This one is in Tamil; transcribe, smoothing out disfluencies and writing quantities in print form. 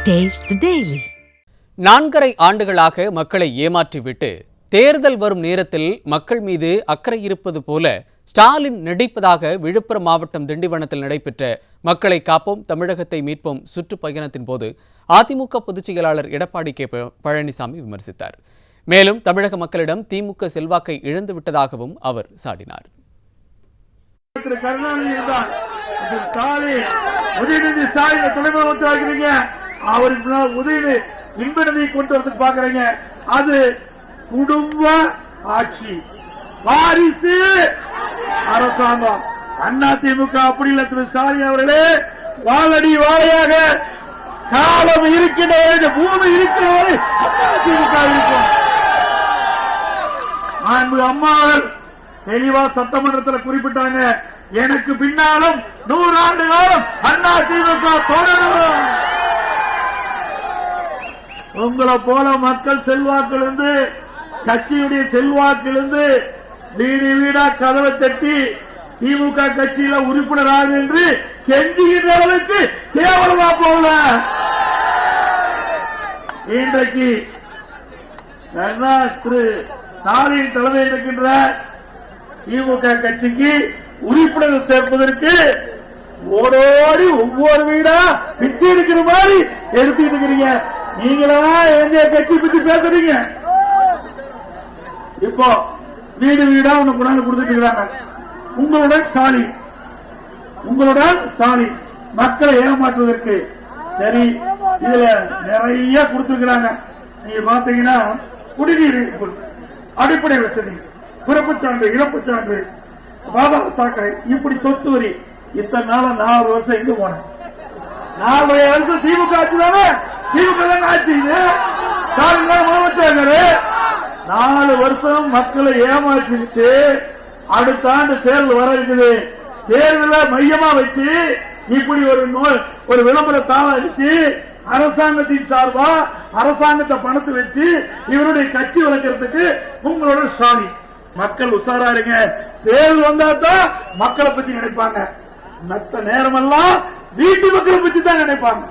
Taste the Daily. 4.5 ஆண்டுகளாக மக்களை ஏமாற்றிவிட்டு தேர்தல் வரும் நேரத்தில் மக்கள் மீது அக்கறை இருப்பது போல ஸ்டாலின் நடிப்பதாக விழுப்புரம் மாவட்டம் திண்டிவனத்தில் நடைபெற்ற மக்களை காப்போம் தமிழகத்தை மீட்போம் சுற்றுப்பயணத்தின் போது அதிமுக பொதுச் செயலாளர் எடப்பாடி கே பழனிசாமி விமர்சித்தார். மேலும் தமிழக மக்களிடம் திமுக செல்வாக்கை இழந்துவிட்டதாகவும் அவர் சாடினார். அவருக்கு உதவி இன்பநிதி கொண்டு வந்து பாக்குறீங்க. அது குடும்ப ஆட்சி, வாரிசு அரசாங்கம். அதிமுக அப்படி இல்ல. திரு ஸ்டாலின் அவர்களே, வாழடி வாழையாக காலம் இருக்கின்ற பூமி இருக்கிறவரை அதிமுக இருக்கும். அன்பு அம்மாவர்கள் தெளிவா சட்டமன்றத்தில் குறிப்பிட்டாங்க, எனக்கு பின்னாலும் 100 ஆண்டு காலம் அதிமுக தொடரும். உங்களை போல மக்கள் செல்வாக்கிலிருந்து, கட்சியுடைய செல்வாக்கிலிருந்து வீடு வீடா கதவை தட்டி திமுக கட்சியில உறுப்பினராக என்று கெஞ்சுகின்ற அளவுக்கு கேவலமா போகல. இன்றைக்கு திரு ஸ்டாலின் தலைமையில் இருக்கின்ற திமுக கட்சிக்கு உறுப்பினர்கள் சேர்ப்பதற்கு ஓடோடி ஒவ்வொரு வீடா பிச்சை இருக்கிற மாதிரி எடுத்துக்கிட்டு இருக்கிறீங்க. நீங்களா எங்க கட்சி பத்தி பேசுறீங்க? இப்போ வீடு வீடா ஒண்ணு கொண்டாந்து கொடுத்துட்டு இருக்காங்க. உங்களுடன் ஸ்டாலின் மக்களை ஏமாற்றுவதற்கு சரி, இதுல நிறைய கொடுத்திருக்கிறாங்க. நீங்க பாத்தீங்கன்னா குடிநீர் அடிப்படை வசதி, பிறப்புச் சான்று, இறப்புச் சான்று, பாபா சாக்கடை, இப்படி சொத்து வரி. இத்தனை நாள 4 வருஷம் எங்க போனேன்? 4 வருஷம் திமுக ஆட்சி தானே. திமுக தான் ஆட்சி. இது 4 வருஷம் மக்களை ஏமாற்றிட்டு அடுத்த ஆண்டு தேர்தல் வர இருக்குது. தேர்தலை மையமா வச்சு இப்படி ஒரு விளம்பர தாள அடிச்சு அரசாங்கத்தின் சார்பா அரசாங்கத்தை பணத்தை வச்சு இவருடைய கட்சி வளர்க்கறதுக்கு உங்களோட ஸ்டாலின். மக்கள் உஷாரா இருங்க. தேர்தல் வந்தா தான் மக்களை பத்தி நினைப்பாங்க. மற்ற நேரமெல்லாம் வீட்டு மக்களை பத்தி தான் நினைப்பாங்க.